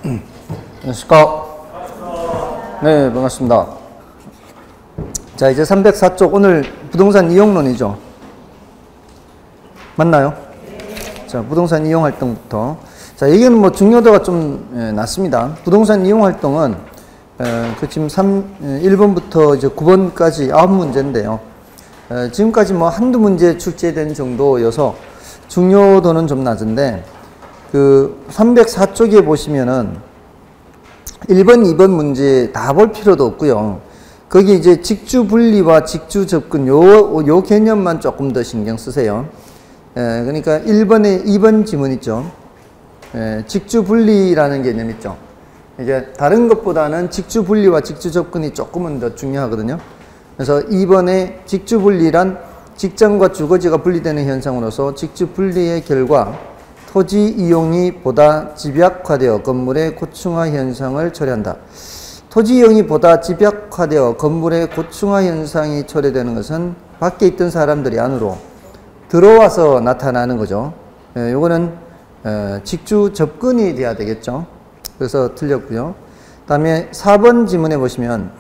안녕하십니까. 네, 반갑습니다. 자, 이제 304쪽 오늘 부동산 이용론이죠. 맞나요? 자, 부동산 이용 활동부터. 자, 여기는 뭐 중요도가 좀 낮습니다. 부동산 이용 활동은 지금 1번부터 이제 9번까지 9문제인데요. 지금까지 뭐 한두 문제 출제된 정도여서 중요도는 좀 낮은데, 그 304쪽에 보시면은 1번, 2번 문제 다 볼 필요도 없고요. 거기 이제 직주 분리와 직주 접근 요 개념만 조금 더 신경 쓰세요. 그러니까 1번에 2번 지문 있죠. 직주 분리라는 개념 있죠. 이게 다른 것보다는 직주 분리와 직주 접근이 조금은 더 중요하거든요. 그래서 2번에 직주 분리란 직장과 주거지가 분리되는 현상으로서 직주 분리의 결과 토지 이용이 보다 집약화되어 건물의 고층화 현상을 초래한다. 토지 이용이 보다 집약화되어 건물의 고층화 현상이 초래되는 것은 밖에 있던 사람들이 안으로 들어와서 나타나는 거죠. 요거는 직주 접근이 돼야 되겠죠. 그래서 틀렸고요. 다음에 4번 지문에 보시면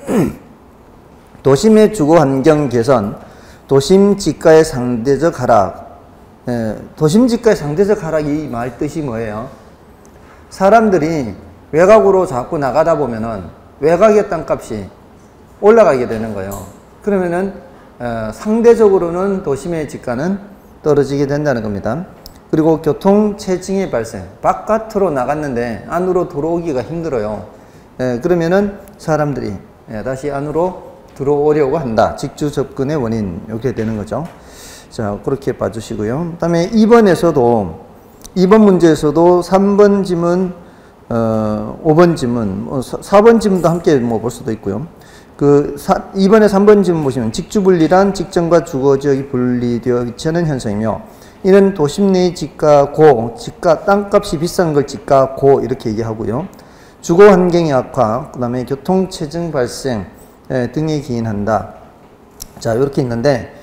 도심의 주거 환경 개선, 도심 지가의 상대적 하락. 도심 지가의 상대적 하락, 이 말 뜻이 뭐예요? 사람들이 외곽으로 자꾸 나가다 보면은 외곽의 땅값이 올라가게 되는 거예요. 그러면은 상대적으로는 도심의 지가는 떨어지게 된다는 겁니다. 그리고 교통체증의 발생, 바깥으로 나갔는데 안으로 들어오기가 힘들어요. 그러면은 사람들이 다시 안으로 들어오려고 한다. 직주 접근의 원인, 이렇게 되는 거죠. 자, 그렇게 봐주시고요. 그 다음에 2번 문제에서도 3번 지문, 5번 지문, 4번 지문도 함께 뭐 볼 수도 있고요. 2번에 3번 지문 보시면 직주분리란 직장과 주거지역이 분리되어 위치하는 현상이며, 이는 도심 내 지가 땅값이 비싼 걸 지가 고 이렇게 얘기하고요. 주거 환경의 악화, 그 다음에 교통체증 발생 등에 기인한다. 자, 이렇게 있는데,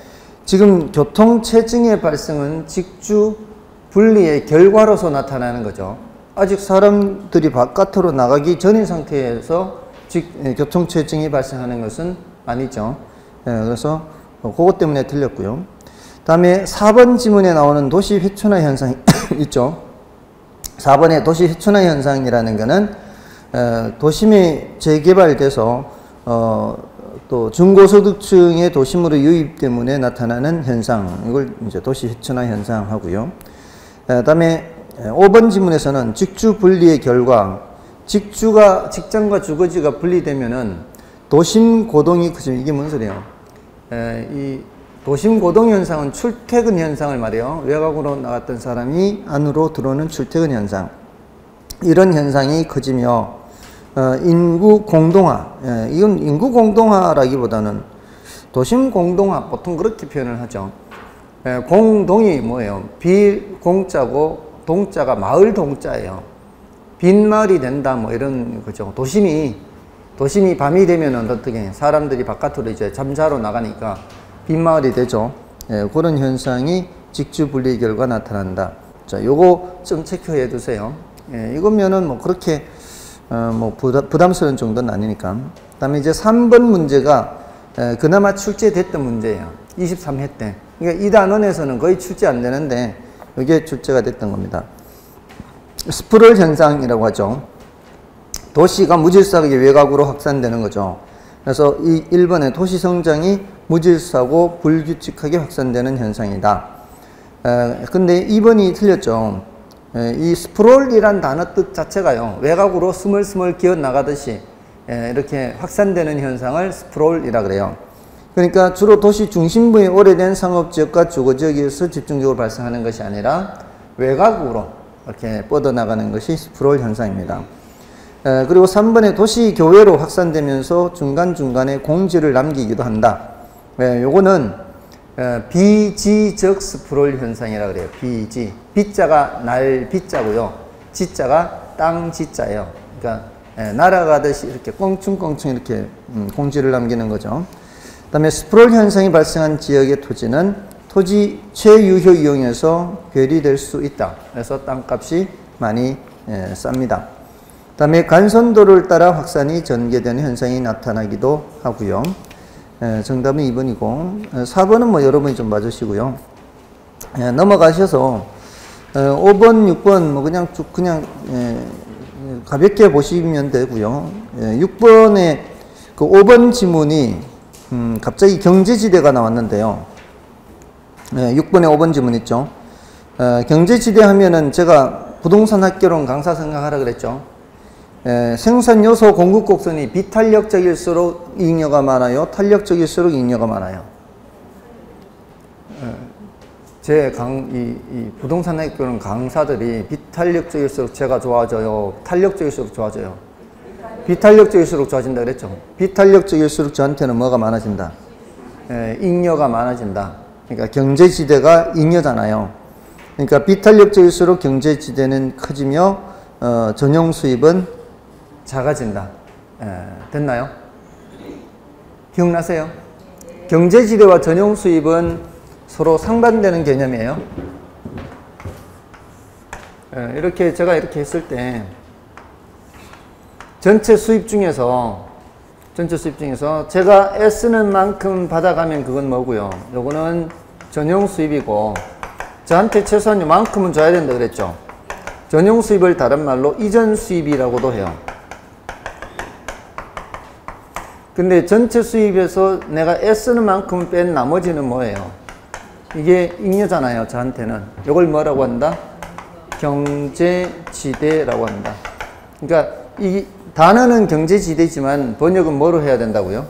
지금 교통체증의 발생은 직주 분리의 결과로서 나타나는 거죠. 아직 사람들이 바깥으로 나가기 전인 상태에서 교통체증이 발생하는 것은 아니죠. 그래서 그것 때문에 틀렸고요. 다음에 4번 지문에 나오는 도시 휘촌화 현상 있죠. 4번에 도시 휘촌화 현상이라는 것은 도심이 재개발돼서 또 중고소득층의 도심으로 유입 때문에 나타나는 현상, 이걸 이제 도시 휘촌화 현상 하고요. 다음에 5번 지문에서는 직주 분리의 결과, 직장과 주거지가 분리되면은 도심 고동이 크죠. 이게 뭔 소리예요? 이 도심 고동 현상은 출퇴근 현상을 말해요. 외곽으로 나갔던 사람이 안으로 들어오는 출퇴근 현상. 이런 현상이 커지며 인구 공동화, 이건 인구 공동화라기보다는 도심 공동화, 보통 그렇게 표현을 하죠. 공동이 뭐예요? 비공자고 동자가 마을 동자예요. 빈마을이 된다, 뭐 이런 거죠. 도심이 밤이 되면은 어떻게 사람들이 바깥으로 이제 잠자러 나가니까 빈마을이 되죠. 그런 현상이 직주 분리 결과 나타난다. 자, 요거 좀 체크해 두세요. 이거면은 뭐 그렇게 뭐 부담스러운 정도는 아니니까. 그 다음에 이제 3번 문제가 그나마 출제됐던 문제예요. 23회 때. 그러니까 이 단원에서는 거의 출제 안 되는데 이게 출제가 됐던 겁니다. 스프롤 현상이라고 하죠. 도시가 무질서하게 외곽으로 확산되는 거죠. 그래서 이 1번에 도시 성장이 무질서하고 불규칙하게 확산되는 현상이다. 근데 2번이 틀렸죠. 이 스프롤이란 단어 뜻 자체가요, 외곽으로 스멀스멀 기어 나가듯이 이렇게 확산되는 현상을 스프롤이라 그래요. 그러니까 주로 도시 중심부의 오래된 상업지역과 주거지역에서 집중적으로 발생하는 것이 아니라 외곽으로 이렇게 뻗어나가는 것이 스프롤 현상입니다. 그리고 3번에 도시 교외로 확산되면서 중간중간에 공지를 남기기도 한다. 요거는 비지적 스프롤 현상이라 그래요. 비지. 비자가 날 비자고요. 지자가 땅 지자예요. 그러니까 날아가듯이 이렇게 껑충껑충 이렇게 공지를 남기는 거죠. 그 다음에 스프롤 현상이 발생한 지역의 토지는 토지 최유효 이용에서 괴리될 수 있다. 그래서 땅값이 많이 쌉니다. 다음에 간선도를 따라 확산이 전개되는 현상이 나타나기도 하고요. 정답은 2번이고 4번은 뭐 여러분이 좀 맞으시고요. 넘어가셔서 5번, 6번 뭐 그냥 쭉 그냥 가볍게 보시면 되고요. 6번에 그 5번 지문이 갑자기 경제지대가 나왔는데요. 6번에 5번 지문 있죠. 경제지대 하면은 제가 부동산 학개론 강사 생각하라 그랬죠. 생산 요소 공급 곡선이 비탄력적일수록 이익녀가 많아요? 탄력적일수록 이익녀가 많아요? 이 부동산 학교는 강사들이 비탄력적일수록 제가 좋아져요? 탄력적일수록 좋아져요? 비탄력적일수록 좋아진다 그랬죠? 비탄력적일수록 저한테는 뭐가 많아진다? 잉여가 많아진다. 그러니까 경제지대가 잉여잖아요. 그러니까 비탄력적일수록 경제지대는 커지며 전용 수입은 작아진다. 됐나요? 기억나세요? 경제지대와 전용 수입은 서로 상반되는 개념이에요. 이렇게 제가 이렇게 했을 때 전체 수입 중에서 제가 애쓰는 만큼 받아가면 그건 뭐고요? 요거는 전용 수입이고 저한테 최소한 요만큼은 줘야 된다 그랬죠. 전용 수입을 다른 말로 이전 수입이라고도 해요. 근데 전체 수입에서 내가 애쓰는 만큼 뺀 나머지는 뭐예요? 이게 잉여잖아요. 저한테는. 이걸 뭐라고 한다? 경제지대라고 한다. 그러니까 이 단어는 경제지대지만 번역은 뭐로 해야 된다고요?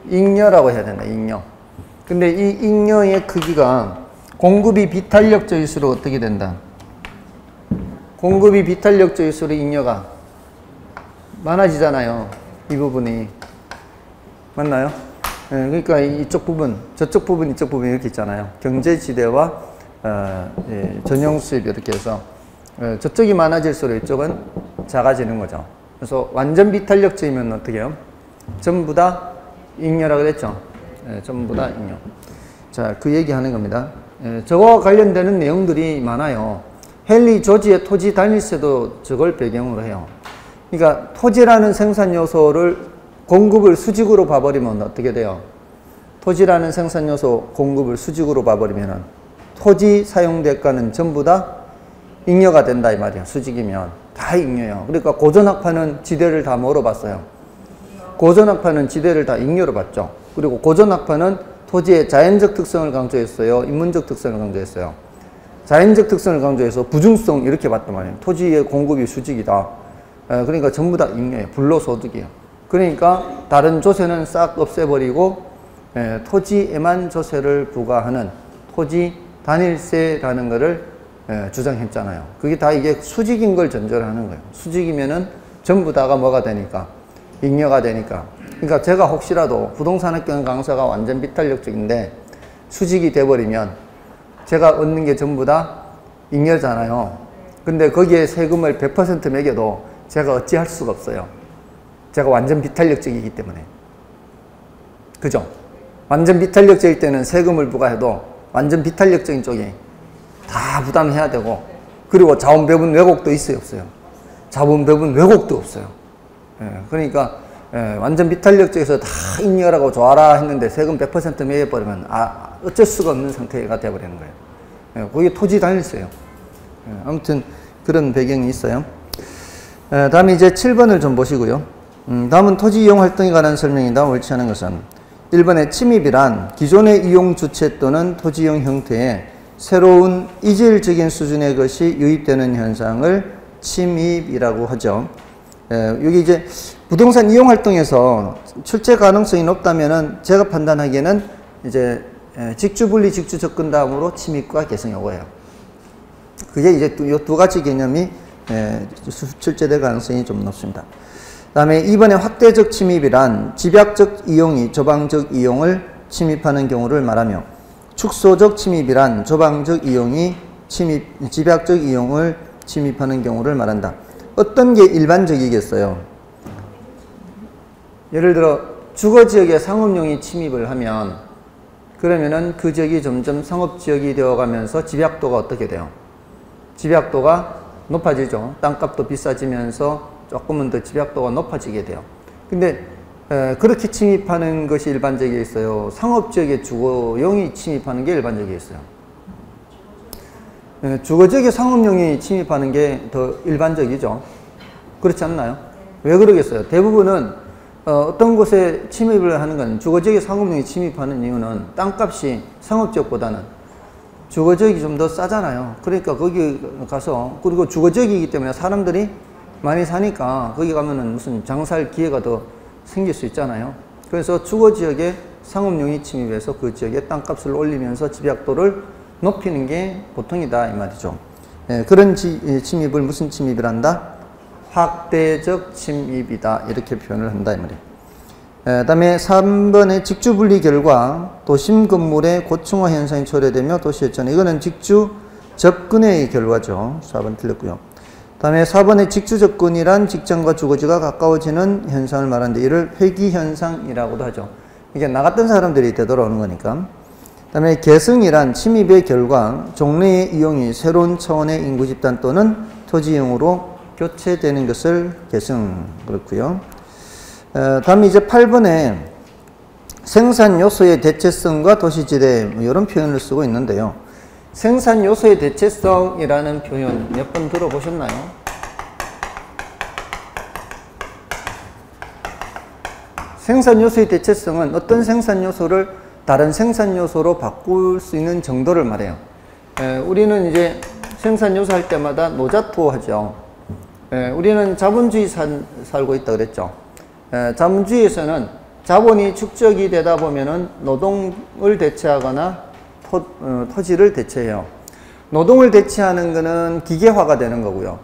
잉여라고 해야 된다. 잉여. 근데 이 잉여의 크기가 공급이 비탄력적일수록 어떻게 된다? 공급이 비탄력적일수록 잉여가 많아지잖아요. 이 부분이. 맞나요? 그러니까 이쪽 부분, 저쪽 부분, 이쪽 부분 이렇게 있잖아요. 경제지대와 전용 수입 이렇게 해서 저쪽이 많아질수록 이쪽은 작아지는 거죠. 그래서 완전 비탄력적이면 어떻게 해요? 전부 다 잉여라고 그랬죠. 전부 다 잉여. 자, 그 얘기하는 겁니다. 저거와 관련되는 내용들이 많아요. 헨리 조지의 토지 다닐세도 저걸 배경으로 해요. 그러니까 토지라는 생산 요소를 공급을 수직으로 봐버리면 어떻게 돼요? 토지라는 생산 요소 공급을 수직으로 봐버리면 토지 사용 대가는 전부 다 잉여가 된다 이 말이야. 수직이면 다 잉여요. 그러니까 고전학파는 지대를 다 뭐로 봤어요? 고전학파는 지대를 다 잉여로 봤죠. 그리고 고전학파는 토지의 자연적 특성을 강조했어요? 인문적 특성을 강조했어요? 자연적 특성을 강조해서 부중성 이렇게 봤단 말이에요. 토지의 공급이 수직이다. 그러니까 전부 다 잉여예요. 불로소득이에요. 그러니까 다른 조세는 싹 없애버리고 토지에만 조세를 부과하는 토지 단일세라는 것을 주장했잖아요. 그게 다 이게 수직인 걸 전제로 하는 거예요. 수직이면은 전부 다가 뭐가 되니까? 잉여가 되니까. 그러니까 제가 혹시라도 부동산학교 강사가 완전 비탄력적인데 수직이 돼버리면 제가 얻는 게 전부 다 잉여잖아요. 근데 거기에 세금을 100% 매겨도 제가 어찌할 수가 없어요. 제가 완전 비탄력적이기 때문에. 그죠? 완전 비탄력적일 때는 세금을 부과해도 완전 비탄력적인 쪽이 다 부담해야 되고, 그리고 자본 배분 왜곡도 있어요, 없어요? 자본 배분 왜곡도 없어요. 그러니까 완전 비탄력적에서 다 잉여라고 좋아라 했는데 세금 100% 매겨버리면 어쩔 수가 없는 상태가 되어버리는 거예요. 그게 토지 단일세예요. 아무튼 그런 배경이 있어요. 다음에 이제 7번을 좀 보시고요. 다음은 토지 이용 활동에 관한 설명이다. 옳지 않은 것은 1번의 침입이란 기존의 이용 주체 또는 토지 이용 형태에 새로운 이질적인 수준의 것이 유입되는 현상을 침입이라고 하죠. 여기 이제 부동산 이용 활동에서 출제 가능성이 높다면은 제가 판단하기에는 이제 직주 분리, 직주 접근 다음으로 침입과 개성이 오고요. 그게 이제 이 두 가지 개념이 출제될 가능성이 좀 높습니다. 다음에 2번의 확대적 침입이란 집약적 이용이 조방적 이용을 침입하는 경우를 말하며, 축소적 침입이란 조방적 이용이 집약적 이용을 침입하는 경우를 말한다. 어떤 게 일반적이겠어요? 예를 들어 주거지역에 상업용이 침입을 하면 그러면은 그 지역이 점점 상업지역이 되어가면서 집약도가 어떻게 돼요? 집약도가 높아지죠. 땅값도 비싸지면서 조금은 더 집약도가 높아지게 돼요. 근데 그렇게 침입하는 것이 일반적이어 있어요. 상업지역의 주거용이 침입하는 게 일반적이어 있어요. 주거지역의 상업용이 침입하는 게 더 일반적이죠. 그렇지 않나요? 왜 그러겠어요? 대부분은 어떤 곳에 침입을 하는 건 주거지역의 상업용이 침입하는 이유는 땅값이 상업지역보다는 주거지역이 좀 더 싸잖아요. 그러니까 거기 가서, 그리고 주거지역이기 때문에 사람들이 많이 사니까 거기 가면은 무슨 장사할 기회가 더 생길 수 있잖아요. 그래서 주거지역에 상업용이 침입해서 그 지역의 땅값을 올리면서 집약도를 높이는 게 보통이다 이 말이죠. 그런 침입을 무슨 침입을 한다? 확대적 침입이다 이렇게 표현을 한다 이 말이에요. 다음에 3번의 직주분리 결과 도심 건물의 고층화 현상이 초래되며 도시였잖아요. 이거는 직주 접근의 결과죠. 4번 틀렸고요. 다음에 4번의 직주 접근이란 직장과 주거지가 가까워지는 현상을 말하는데 이를 회귀 현상이라고도 하죠. 이게 나갔던 사람들이 되돌아오는 거니까. 다음에 계승이란 침입의 결과 종래의 이용이 새로운 차원의 인구 집단 또는 토지 이용으로 교체되는 것을 계승 그렇고요. 다음에 이제 8번에 생산 요소의 대체성과 도시지대 이런 표현을 쓰고 있는데요. 생산 요소의 대체성이라는 표현 몇 번 들어보셨나요? 생산 요소의 대체성은 어떤 생산 요소를 다른 생산 요소로 바꿀 수 있는 정도를 말해요. 우리는 이제 생산 요소 할 때마다 노자투어 하죠. 우리는 자본주의 살고 있다 그랬죠. 자본주의에서는 자본이 축적이 되다 보면은 노동을 대체하거나 토지를 대체해요. 노동을 대체하는 거는 기계화가 되는 거고요.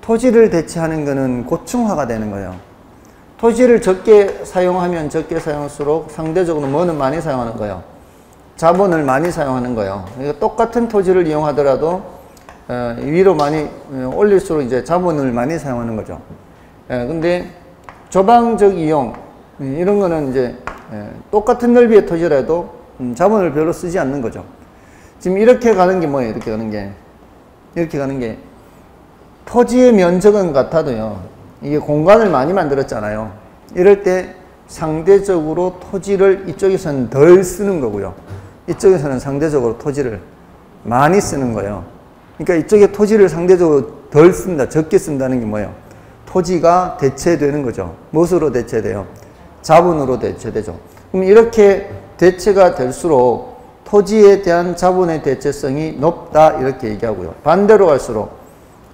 토지를 대체하는 거는 고층화가 되는 거예요. 토지를 적게 사용하면 적게 사용할수록 상대적으로 뭐는 많이 사용하는 거예요. 자본을 많이 사용하는 거예요. 그러니까 똑같은 토지를 이용하더라도 위로 많이 올릴수록 이제 자본을 많이 사용하는 거죠. 근데 조방적 이용 이런 거는 이제 똑같은 넓이의 토지라도 자본을 별로 쓰지 않는 거죠. 지금 이렇게 가는 게 뭐예요? 이렇게 가는 게 토지의 면적은 같아도요. 이게 공간을 많이 만들었잖아요. 이럴 때 상대적으로 토지를 이쪽에서는 덜 쓰는 거고요. 이쪽에서는 상대적으로 토지를 많이 쓰는 거예요. 그러니까 이쪽에 토지를 상대적으로 덜 쓴다, 적게 쓴다는 게 뭐예요? 토지가 대체되는 거죠. 무엇으로 대체돼요? 자본으로 대체되죠. 그럼 이렇게 대체가 될수록 토지에 대한 자본의 대체성이 높다 이렇게 얘기하고요. 반대로 갈수록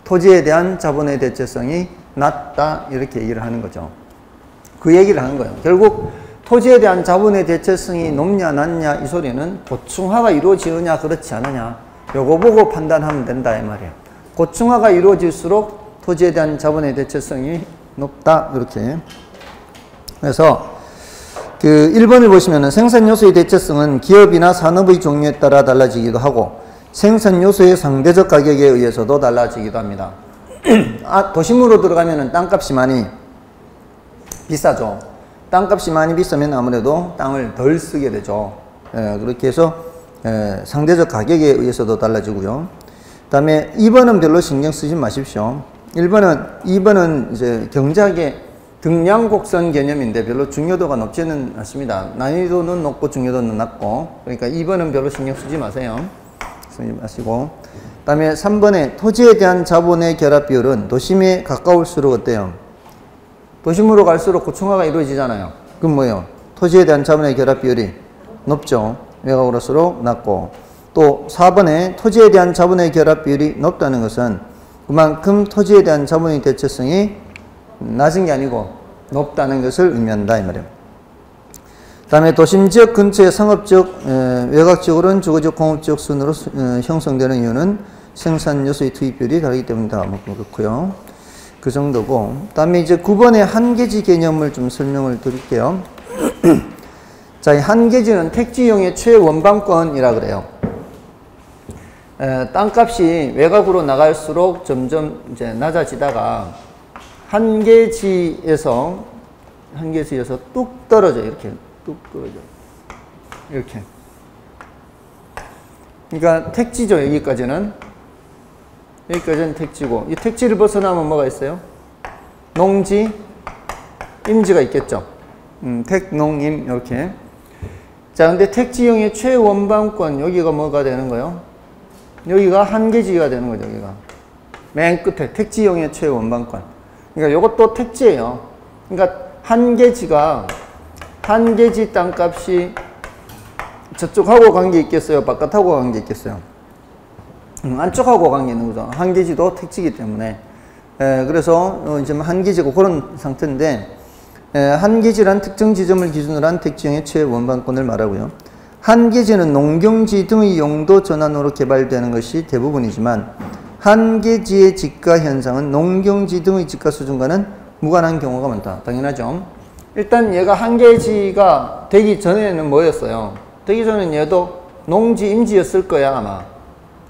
토지에 대한 자본의 대체성이 낮다 이렇게 얘기를 하는 거죠. 그 얘기를 하는 거예요. 결국 토지에 대한 자본의 대체성이 높냐 낮냐 이 소리는 고층화가 이루어지느냐 그렇지 않느냐 요거 보고 판단하면 된다 이 말이에요. 고층화가 이루어질수록 토지에 대한 자본의 대체성이 높다 이렇게. 그래서 그 1번을 보시면은 생산 요소의 대체성은 기업이나 산업의 종류에 따라 달라지기도 하고 생산 요소의 상대적 가격에 의해서도 달라지기도 합니다. 도심으로 들어가면은 땅값이 많이 비싸죠. 땅값이 많이 비싸면 아무래도 땅을 덜 쓰게 되죠. 그렇게 해서 상대적 가격에 의해서도 달라지고요. 그 다음에 2번은 별로 신경 쓰지 마십시오. 2번은 이제 경제학의 등량 곡선 개념인데 별로 중요도가 높지는 않습니다. 난이도는 높고 중요도는 낮고, 그러니까 2번은 별로 신경 쓰지 마세요. 쓰지 마시고. 그 다음에 3번에 토지에 대한 자본의 결합 비율은 도심에 가까울수록 어때요? 도심으로 갈수록 고층화가 이루어지잖아요. 그럼 뭐예요? 토지에 대한 자본의 결합 비율이 높죠. 외곽으로서록 낮고. 또 4번에 토지에 대한 자본의 결합 비율이 높다는 것은 그만큼 토지에 대한 자본의 대체성이 낮은 게 아니고 높다는 것을 의미한다 이 말이에요. 그 다음에 도심지역 근처의 상업지역, 외곽지역으로는 주거지역, 공업지역 순으로 형성되는 이유는 생산 요소의 투입 비율이 다르기 때문이다. 뭐 그렇고요. 그 정도고. 그 다음에 이제 9번의 한계지 개념을 좀 설명을 드릴게요. 자, 이 한계지는 택지이용의 최원방권이라 그래요. 땅값이 외곽으로 나갈수록 점점 이제 낮아지다가 한계지에서 뚝 떨어져. 이렇게 뚝 떨어져. 이렇게. 그러니까 택지죠. 여기까지는 택지고, 이 택지를 벗어나면 뭐가 있어요? 농지, 임지가 있겠죠. 택, 농, 임 이렇게. 자, 근데 택지형의 최원방권 여기가 뭐가 되는 거예요? 여기가 한계지가 되는 거죠. 여기가 맨 끝에 택지형의 최원방권. 그러니까 이것도 택지예요. 그러니까 한계지가 한계지 땅값이 저쪽하고 관계 있겠어요? 바깥하고 관계 있겠어요? 안쪽하고 관계 있는 거죠. 한계지도 택지이기 때문에. 그래서 이제 한계지고 그런 상태인데, 한계지란 특정 지점을 기준으로 한 택지형의 최원방권을 말하고요. 한계지는 농경지 등의 용도 전환으로 개발되는 것이 대부분이지만 한계지의 지가 현상은 농경지 등의 지가 수준과는 무관한 경우가 많다. 당연하죠. 일단 얘가 한계지가 되기 전에는 뭐였어요? 되기 전에는 얘도 농지 임지였을 거야 아마.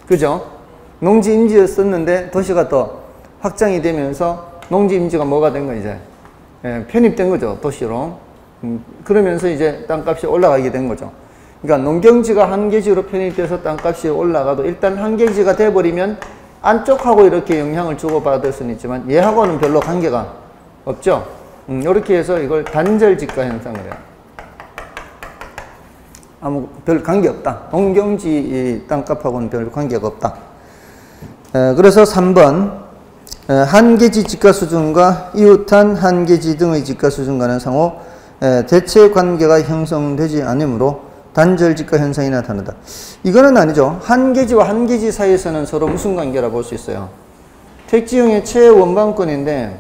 그죠? 농지 임지였었는데 도시가 더 확장이 되면서 농지 임지가 뭐가 된 거 이제 편입된 거죠. 도시로. 그러면서 이제 땅값이 올라가게 된 거죠. 그러니까 농경지가 한계지로 편입돼서 땅값이 올라가도 일단 한계지가 돼버리면 안쪽하고 이렇게 영향을 주고받을 수는 있지만 얘하고는 별로 관계가 없죠. 이렇게 해서 이걸 단절지가 현상을 해요. 아무 별 관계 없다. 농경지 땅값하고는 별 관계가 없다. 그래서 3번 한계지 지가 수준과 이웃한 한계지 등의 지가 수준과는 상호 대체 관계가 형성되지 않으므로 단절지가 현상이 나타난다. 이거는 아니죠. 한계지와 한계지 사이에서는 서로 무슨 관계라 볼 수 있어요? 택지형의 최원방권인데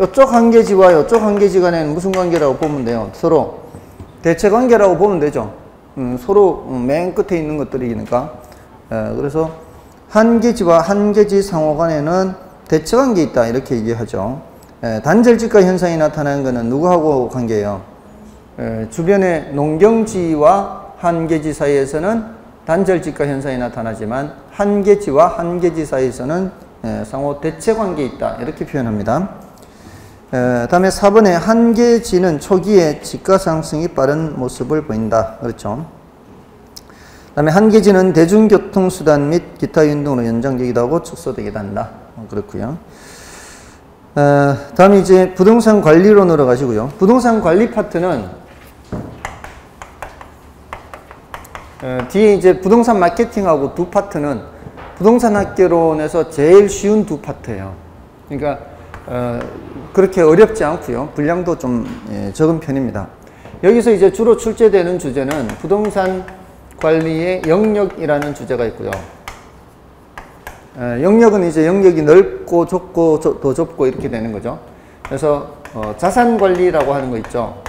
이쪽 한계지와 이쪽 한계지 간에는 무슨 관계라고 보면 돼요? 서로 대체 관계라고 보면 되죠. 서로 맨 끝에 있는 것들이니까. 그래서 한계지와 한계지 상호 간에는 대체 관계 있다 이렇게 얘기하죠. 단절지가 현상이 나타나는 것은 누구하고 관계예요? 주변의 농경지와 한계지 사이에서는 단절지가 현상이 나타나지만 한계지와 한계지 사이에서는 상호 대체 관계 있다 이렇게 표현합니다. 다음에 4번에 한계지는 초기에 지가 상승이 빠른 모습을 보인다. 그렇죠. 다음에 한계지는 대중교통수단 및 기타 운동으로 연장되기도 하고 축소되기도 한다. 그렇고요. 다음에 이제 부동산 관리론으로 가시고요. 부동산 관리 파트는 뒤에 이제 부동산 마케팅하고 두 파트는 부동산 학개론에서 제일 쉬운 두 파트예요. 그러니까 그렇게 어렵지 않고요. 분량도 좀 적은 편입니다. 여기서 이제 주로 출제되는 주제는 부동산 관리의 영역이라는 주제가 있고요. 영역은 이제 영역이 넓고 좁고 더 좁고 이렇게 되는 거죠. 그래서 자산 관리라고 하는 거 있죠.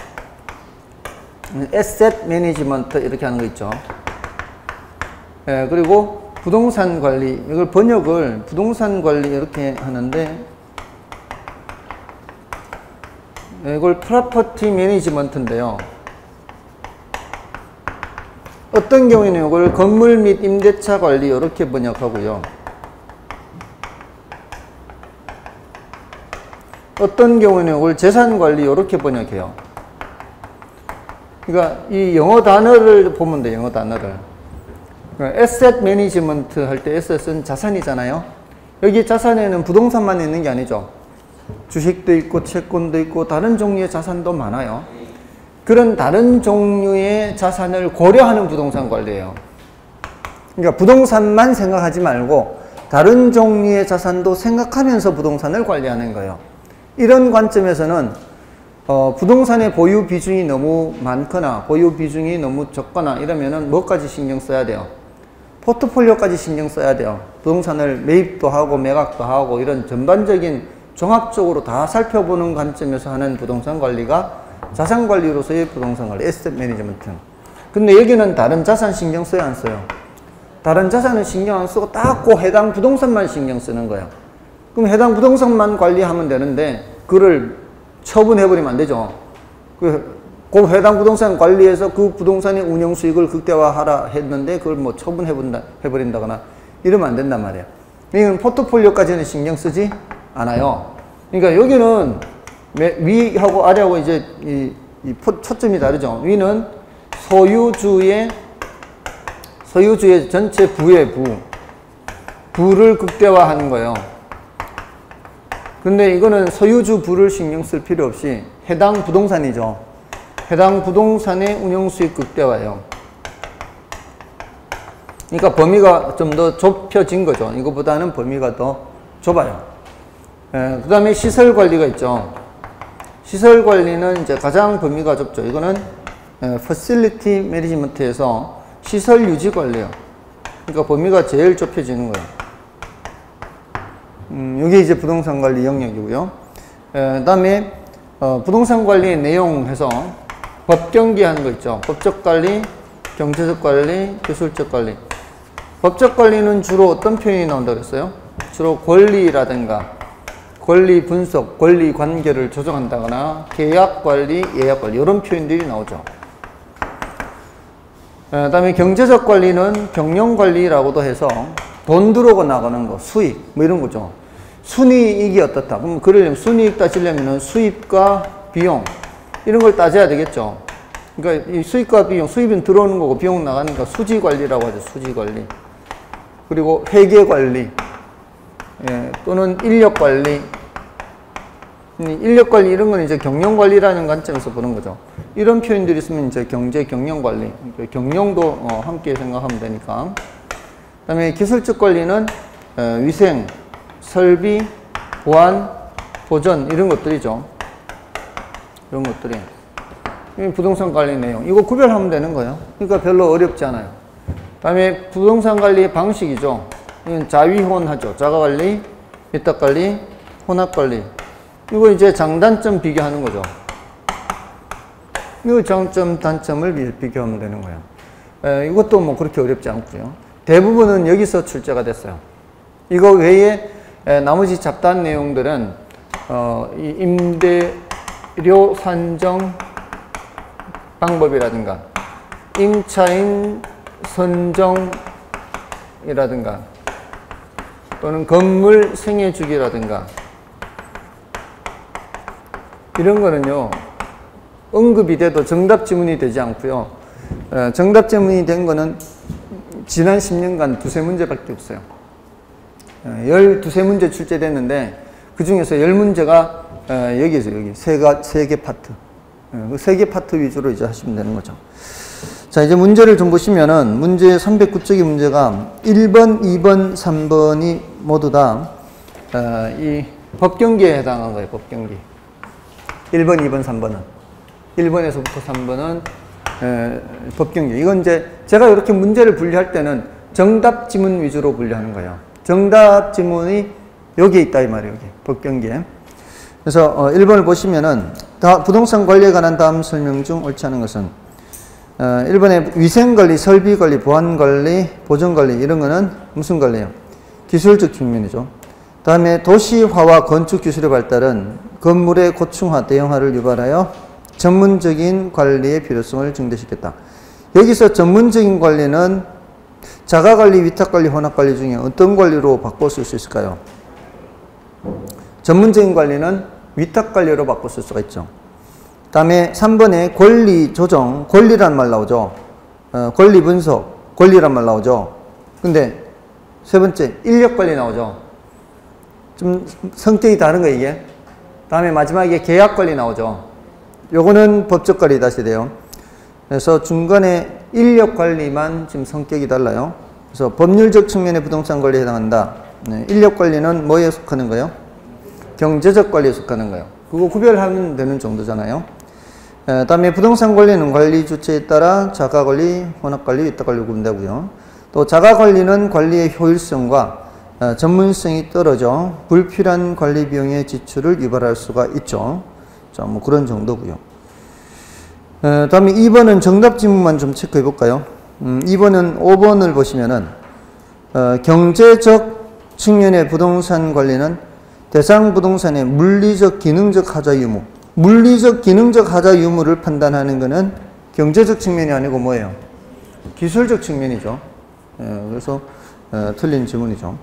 에셋 매니지먼트 이렇게 하는 거 있죠. 그리고 부동산 관리, 이걸 번역을 부동산 관리 이렇게 하는데 이걸 프로퍼티 매니지먼트인데요. 어떤 경우에는 이걸 건물 및 임대차 관리 이렇게 번역하고요. 어떤 경우에는 이걸 재산 관리 이렇게 번역해요. 그러니까 이 영어 단어를 보면 돼요. 영어 단어를. 에셋 매니지먼트 할 때 에셋은 자산이잖아요. 여기 자산에는 부동산만 있는 게 아니죠. 주식도 있고 채권도 있고 다른 종류의 자산도 많아요. 그런 다른 종류의 자산을 고려하는 부동산 관리예요. 그러니까 부동산만 생각하지 말고 다른 종류의 자산도 생각하면서 부동산을 관리하는 거예요. 이런 관점에서는 부동산의 보유 비중이 너무 많거나 보유 비중이 너무 적거나 이러면은 뭐까지 신경 써야 돼요? 포트폴리오까지 신경 써야 돼요. 부동산을 매입도 하고 매각도 하고 이런 전반적인 종합적으로 다 살펴보는 관점에서 하는 부동산 관리가 자산 관리로서의 부동산 관리, 에셋 매니지먼트. 근데 여기는 다른 자산 신경 써요, 안 써요? 다른 자산은 신경 안 쓰고 딱 그 해당 부동산만 신경 쓰는 거예요. 그럼 해당 부동산만 관리하면 되는데 그거를 처분해버리면 안 되죠. 그 해당 부동산 관리해서 그 부동산의 운영 수익을 극대화하라 했는데 그걸 뭐 처분해버린다거나 이러면 안 된단 말이에요. 이건 포트폴리오까지는 신경 쓰지 않아요. 그러니까 여기는 위하고 아래하고 이제 초점이 다르죠. 위는 소유주의 전체 부의 부를 극대화하는 거예요. 근데 이거는 소유주 부를 신경 쓸 필요 없이 해당 부동산이죠. 해당 부동산의 운용수익 극대화예요. 그러니까 범위가 좀 더 좁혀진 거죠. 이거보다는 범위가 더 좁아요. 그 다음에 시설관리가 있죠. 시설관리는 이제 가장 범위가 좁죠. 이거는 Facility Management에서 시설 유지 관리예요. 그러니까 범위가 제일 좁혀지는 거예요. 이게 이제 부동산 관리 영역이고요. 그 다음에 부동산 관리의 내용 해서 법경기 하는 거 있죠. 법적 관리, 경제적 관리, 기술적 관리. 법적 관리는 주로 어떤 표현이 나온다고 그랬어요? 주로 권리라든가 권리 분석, 권리 관계를 조정한다거나 계약 관리, 예약 관리 이런 표현들이 나오죠. 그 다음에 경제적 관리는 경영 관리라고도 해서 돈 들어오고 나가는 거, 수익 뭐 이런 거죠. 순이익이 어떻다. 그럼 그러려면 순이익 따지려면 수입과 비용 이런 걸 따져야 되겠죠. 그러니까 이 수입과 비용, 수입은 들어오는 거고 비용 나가니까 수지 관리라고 하죠. 수지 관리. 그리고 회계 관리, 또는 인력 관리. 인력 관리 이런 건 이제 경영 관리라는 관점에서 보는 거죠. 이런 표현들이 있으면 이제 경제 경영 관리, 경영도 함께 생각하면 되니까. 그다음에 기술적 관리는 위생, 설비, 보안, 보전 이런 것들이죠. 이런 것들이 부동산 관리 내용. 이거 구별하면 되는 거예요. 그러니까 별로 어렵지 않아요. 그다음에 부동산 관리 방식이죠. 이건 자위혼하죠. 자가관리, 위탁관리, 혼합관리. 이거 이제 장단점 비교하는 거죠. 이거 장점, 단점을 비교하면 되는 거예요. 이것도 뭐 그렇게 어렵지 않고요. 대부분은 여기서 출제가 됐어요. 이거 외에 나머지 잡다한 내용들은 이 임대료 산정 방법이라든가 임차인 선정이라든가 또는 건물 생애주기라든가 이런 거는요 언급이 돼도 정답 지문이 되지 않고요. 정답 지문이 된 거는 지난 10년간 두세 문제밖에 없어요. 12세 문제 출제됐는데 그 중에서 10문제가 여기에서 여기 세 개 파트. 그 세 개 파트 위주로 이제 하시면 되는 거죠. 자, 이제 문제를 좀 보시면은 문제 309쪽의 문제가 1번, 2번, 3번이 모두 다 이 법경기에 해당한 거예요. 법경기. 1번, 2번, 3번은. 1번에서부터 3번은 법경기. 이건 이제 제가 이렇게 문제를 분류할 때는 정답 지문 위주로 분류하는 거예요. 정답 지문이 여기에 있다 이 말이에요. 여기 법경기에. 그래서 1번을 보시면은 부동산 관리에 관한 다음 설명 중 옳지 않은 것은 1번에 위생관리, 설비관리, 보안관리, 보전관리 이런 거는 무슨 관리예요? 기술적 측면이죠. 다음에 도시화와 건축기술의 발달은 건물의 고층화, 대형화를 유발하여 전문적인 관리의 필요성을 증대시켰다. 여기서 전문적인 관리는 자가관리, 위탁관리, 혼합관리 중에 어떤 관리로 바꿔 쓸 수 있을까요? 전문적인 관리는 위탁관리로 바꿔 쓸 수가 있죠. 다음에 3번에 권리 조정, 권리란 말 나오죠. 권리 분석, 권리란 말 나오죠. 근데 세 번째, 인력관리 나오죠. 좀 성격이 다른 거 이게. 다음에 마지막에 계약관리 나오죠. 요거는 법적관리 다시 돼요. 그래서 중간에 인력관리만 지금 성격이 달라요. 그래서 법률적 측면의 부동산 관리에 해당한다. 인력관리는 뭐에 속하는 거예요? 경제적 관리에 속하는 거예요. 그거 구별하면 되는 정도잖아요. 다음에 부동산 관리는 관리 주체에 따라 자가관리, 혼합관리, 위탁관리로 구분되고요. 또 자가관리는 관리의 효율성과 전문성이 떨어져 불필요한 관리 비용의 지출을 유발할 수가 있죠. 자, 뭐 그런 정도고요. 다음에 2번은 정답 지문만 좀 체크해 볼까요? 2번은 5번을 보시면은 경제적 측면의 부동산 관리는 대상 부동산의 물리적, 기능적 하자 유무. 물리적, 기능적 하자 유무를 판단하는 것은 경제적 측면이 아니고 뭐예요? 기술적 측면이죠. 그래서 틀린 지문이죠.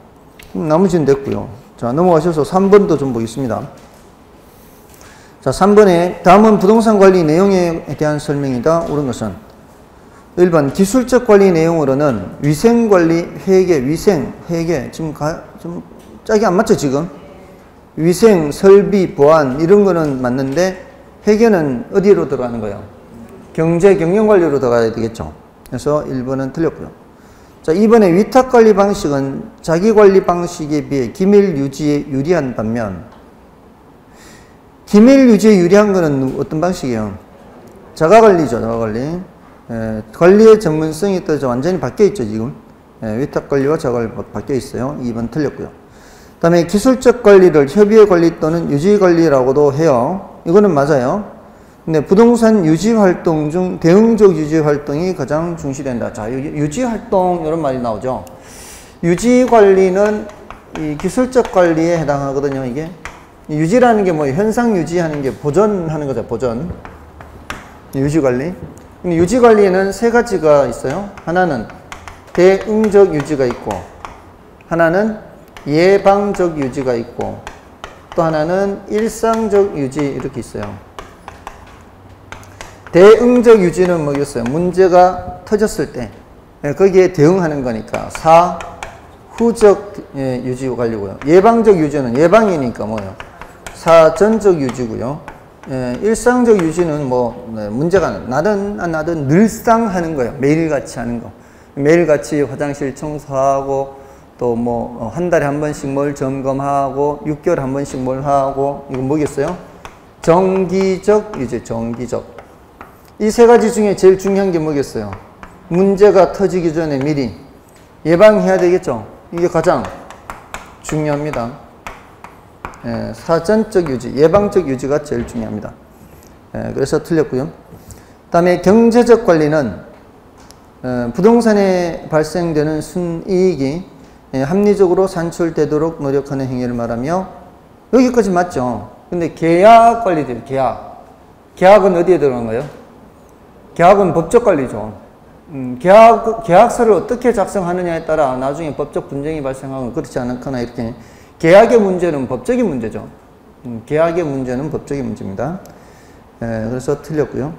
나머지는 됐고요. 자, 넘어가셔서 3번도 좀 보겠습니다. 자, 3번에 다음은 부동산 관리 내용에 대한 설명이다. 옳은 것은 1번 기술적 관리 내용으로는 위생관리, 회계, 위생, 회계 지금 좀 짝이 안 맞죠 지금? 위생, 설비, 보안 이런 거는 맞는데 회계는 어디로 들어가는 거예요? 경제, 경영관리로 들어가야 되겠죠. 그래서 1번은 틀렸고요. 자, 2번에 위탁관리 방식은 자기관리 방식에 비해 기밀 유지에 유리한 반면 기밀 유지에 유리한 거는 어떤 방식이에요? 자가관리죠. 자가관리. 관리의 전문성이 떨어져 완전히 바뀌어 있죠. 지금 위탁관리와 자가관리 바뀌어 있어요. 2번 틀렸고요. 그 다음에 기술적 관리를 협의의 관리 또는 유지관리라고도 해요. 이거는 맞아요. 근데 부동산 유지활동 중 대응적 유지활동이 가장 중시된다. 자, 여기 유지활동 이런 말이 나오죠. 유지관리는 이 기술적 관리에 해당하거든요. 이게 유지라는 게 뭐 현상 유지하는 게 보존하는 거죠. 보존. 유지관리. 근데 유지관리에는 세 가지가 있어요. 하나는 대응적 유지가 있고, 하나는 예방적 유지가 있고, 또 하나는 일상적 유지 이렇게 있어요. 대응적 유지는 뭐겠어요? 문제가 터졌을 때 거기에 대응하는 거니까 사후적 유지 관리고요. 예방적 유지는 예방이니까 뭐예요? 사전적 유지고요. 일상적 유지는 뭐 문제가 나든 안 나든 늘상 하는 거예요. 매일같이 하는 거. 매일같이 화장실 청소하고 또 뭐 한 달에 한 번씩 뭘 점검하고 6개월에 한 번씩 뭘 하고 이건 뭐겠어요? 정기적 유지, 정기적. 이 세 가지 중에 제일 중요한 게 뭐겠어요? 문제가 터지기 전에 미리 예방해야 되겠죠? 이게 가장 중요합니다. 사전적 유지, 예방적 유지가 제일 중요합니다. 그래서 틀렸고요. 그 다음에 경제적 관리는 부동산에 발생되는 순이익이 합리적으로 산출되도록 노력하는 행위를 말하며 여기까지 맞죠? 근데 계약 관리들, 계약은 어디에 들어간 거예요? 계약은 법적 관리죠. 계약서를 어떻게 작성하느냐에 따라 나중에 법적 분쟁이 발생하고 그렇지 않거나 이렇게 계약의 문제는 법적인 문제죠. 계약의 문제는 법적인 문제입니다. 그래서 틀렸고요.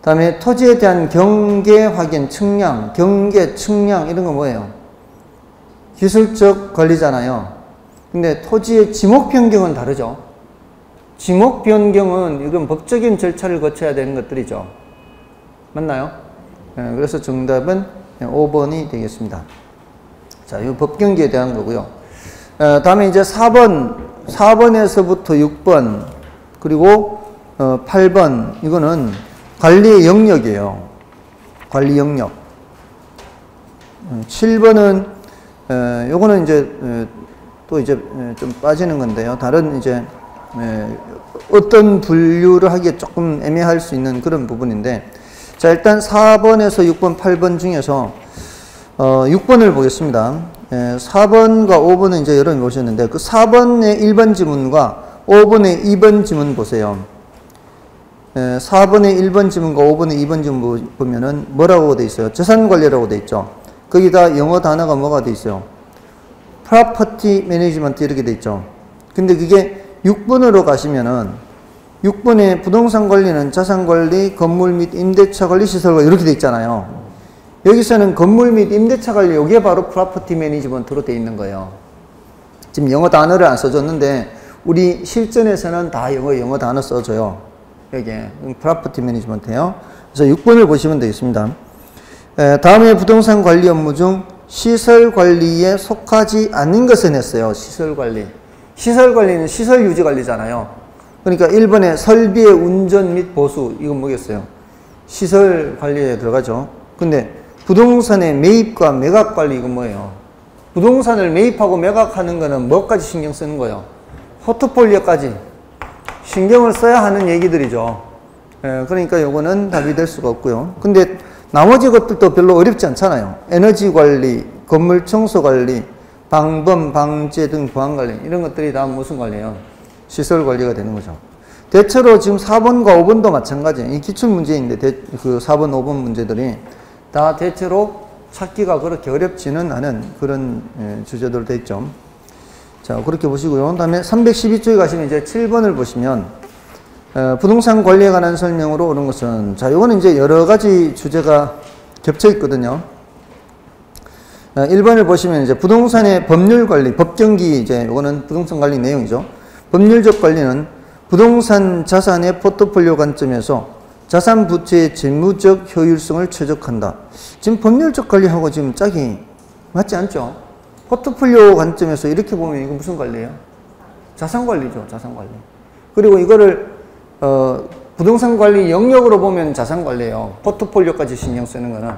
다음에 토지에 대한 경계 확인, 측량, 경계, 측량 이런 거 뭐예요? 기술적 관리잖아요. 근데 토지의 지목 변경은 다르죠. 지목 변경은 이건 법적인 절차를 거쳐야 되는 것들이죠. 맞나요? 그래서 정답은 5번이 되겠습니다. 자, 이 법경기에 대한 거고요. 다음에 이제 4번에서부터 6번, 그리고 8번, 이거는 관리의 영역이에요. 관리 영역. 7번은, 요거는 이제, 또 이제 좀 빠지는 건데요. 다른 이제, 어떤 분류를 하기에 조금 애매할 수 있는 그런 부분인데, 자, 일단 4번에서 6번, 8번 중에서 6번을 보겠습니다. 4번과 5번은 이제 여러분이 보셨는데 그 4번의 1번 지문과 5번의 2번 지문 보세요. 4번의 1번 지문과 5번의 2번 지문 보면은 뭐라고 돼 있어요? 재산관리라고 돼 있죠. 거기다 영어 단어가 뭐가 돼 있어요? Property Management 이렇게 돼 있죠. 근데 그게 6번으로 가시면은 6번에 부동산 관리는 자산관리, 건물 및 임대차 관리, 시설관리 이렇게 돼 있잖아요. 여기서는 건물 및 임대차 관리, 이게 바로 프로퍼티 매니지먼트로 돼 있는 거예요. 지금 영어 단어를 안 써줬는데 우리 실전에서는 다 영어 단어 써줘요. 여기에 프로퍼티 매니지먼트예요. 그래서 6번을 보시면 되겠습니다. 다음에 부동산 관리 업무 중 시설 관리에 속하지 않는 것은 했어요. 시설 관리. 시설 관리는 시설 유지 관리잖아요. 그러니까 1번에 설비의 운전 및 보수, 이건 뭐겠어요? 시설 관리에 들어가죠. 근데 부동산의 매입과 매각 관리, 이건 뭐예요? 부동산을 매입하고 매각하는 거는 뭐까지 신경 쓰는 거예요? 포트폴리오까지 신경을 써야 하는 얘기들이죠. 그러니까 요거는 답이 될 수가 없고요. 근데 나머지 것들도 별로 어렵지 않잖아요. 에너지 관리, 건물 청소 관리, 방범, 방제 등 보안 관리, 이런 것들이 다 무슨 관리예요? 시설 관리가 되는 거죠. 대체로 지금 4번과 5번도 마찬가지예요. 이 기출문제인데 그 4번, 5번 문제들이 다 대체로 찾기가 그렇게 어렵지는 않은 그런 주제들로 되어 있죠. 자, 그렇게 보시고요. 그 다음에 312쪽에 가시면 이제 7번을 보시면 부동산 관리에 관한 설명으로 오는 것은, 자, 요거는 이제 여러 가지 주제가 겹쳐 있거든요. 1번을 보시면 이제 부동산의 법률 관리, 법경기, 이제 요거는 부동산 관리 내용이죠. 법률적 관리는 부동산 자산의 포트폴리오 관점에서 자산 부채의 재무적 효율성을 최적화한다. 지금 법률적 관리하고 지금 짝이 맞지 않죠? 포트폴리오 관점에서 이렇게 보면 이거 무슨 관리예요? 자산 관리죠, 자산 관리. 그리고 이거를 부동산 관리 영역으로 보면 자산 관리예요. 포트폴리오까지 신경 쓰는 거는.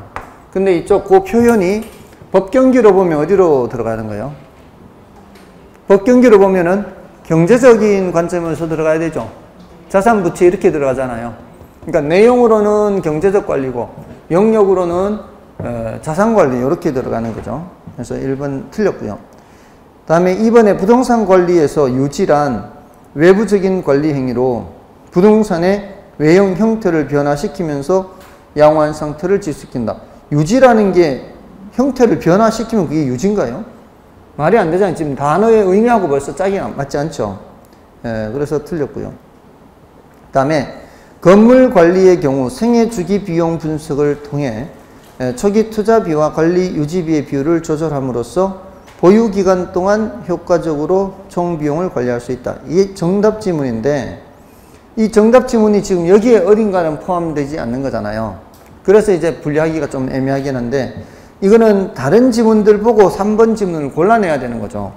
근데 이쪽 그 표현이 법경기로 보면 어디로 들어가는 거예요? 법경기로 보면은 경제적인 관점에서 들어가야 되죠. 자산 부채 이렇게 들어가잖아요. 그러니까 내용으로는 경제적 관리고 영역으로는 자산 관리 이렇게 들어가는 거죠. 그래서 1번 틀렸고요. 다음에 2번에 부동산 관리에서 유지란 외부적인 관리 행위로 부동산의 외형 형태를 변화시키면서 양호한 상태를 지속시킨다. 유지라는 게 형태를 변화시키면 그게 유지인가요? 말이 안 되잖아요. 지금 단어의 의미하고 벌써 짝이 맞지 않죠. 그래서 틀렸고요. 그 다음에 건물 관리의 경우 생애 주기 비용 분석을 통해 초기 투자비와 관리 유지비의 비율을 조절함으로써 보유 기간 동안 효과적으로 총 비용을 관리할 수 있다. 이게 정답 지문인데 이 정답 지문이 지금 여기에 어딘가는 포함되지 않는 거잖아요. 그래서 이제 분류하기가 좀 애매하긴 한데 이거는 다른 지문들 보고 3번 지문을 골라내야 되는 거죠.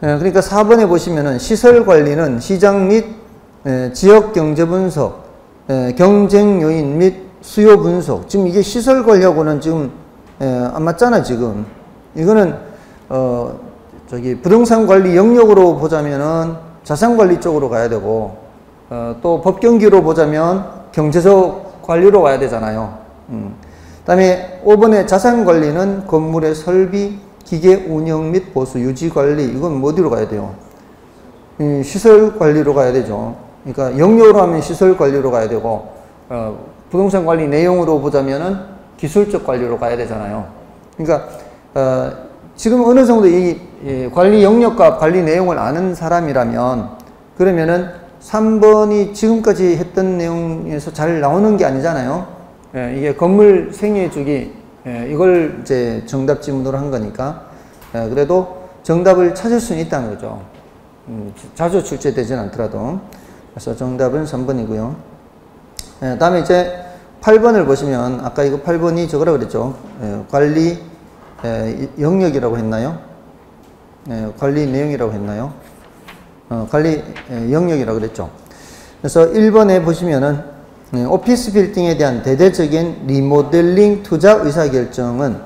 그러니까 4번에 보시면은 시설 관리는 시장 및 지역 경제 분석, 경쟁 요인 및 수요 분석. 지금 이게 시설 관리하고는 지금 안 맞잖아, 지금. 이거는 부동산 관리 영역으로 보자면은 자산 관리 쪽으로 가야 되고 또 법경기로 보자면 경제적 관리로 가야 되잖아요. 그다음에 5번에 자산 관리는 건물의 설비, 기계 운영 및 보수, 유지 관리. 이건 어디로 가야 돼요? 시설 관리로 가야 되죠. 그러니까 영역으로 하면 시설 관리로 가야 되고 부동산 관리 내용으로 보자면은 기술적 관리로 가야 되잖아요. 그러니까 지금 어느 정도 이 관리 영역과 관리 내용을 아는 사람이라면 그러면은 3번이 지금까지 했던 내용에서 잘 나오는 게 아니잖아요. 이게 건물 생애 주기 이걸 이제 정답 지문으로 한 거니까 그래도 정답을 찾을 수는 있다는 거죠. 자주 출제되진 않더라도. 그래서 정답은 3번이고요. 다음에 이제 8번을 보시면 아까 이거 8번이 저거라 그랬죠. 관리 영역이라고 했나요? 관리 내용이라고 했나요? 관리 영역이라고 그랬죠. 그래서 1번에 보시면은 오피스 빌딩에 대한 대대적인 리모델링 투자 의사결정은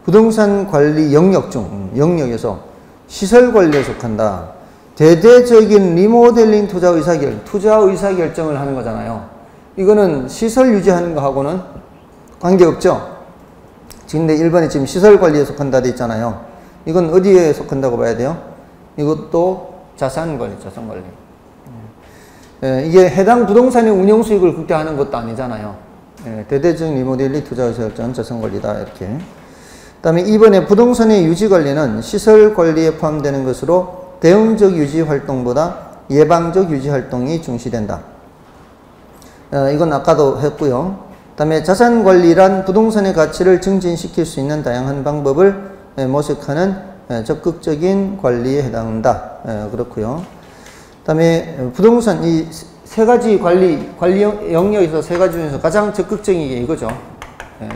부동산 관리 영역 중 영역에서 시설 관리에 속한다. 대대적인 리모델링 투자 의사결정을 하는 거잖아요. 이거는 시설 유지하는 거하고는 관계없죠. 근데 1번에 지금 시설 관리에 속한다 돼 있잖아요. 이건 어디에 속한다고 봐야 돼요? 이것도 자산 관리. 이게 해당 부동산의 운영 수익을 극대화하는 것도 아니잖아요. 대대적 리모델링 투자 의사결정은 자산 관리다. 이렇게. 그 다음에 2번에 부동산의 유지 관리는 시설 관리에 포함되는 것으로 대응적 유지 활동보다 예방적 유지 활동이 중시된다. 이건 아까도 했고요. 그 다음에 자산 관리란 부동산의 가치를 증진시킬 수 있는 다양한 방법을 모색하는 적극적인 관리에 해당한다. 그렇고요. 그 다음에 부동산 이 세 가지 관리 영역에서 세 가지 중에서 가장 적극적인 게 이거죠.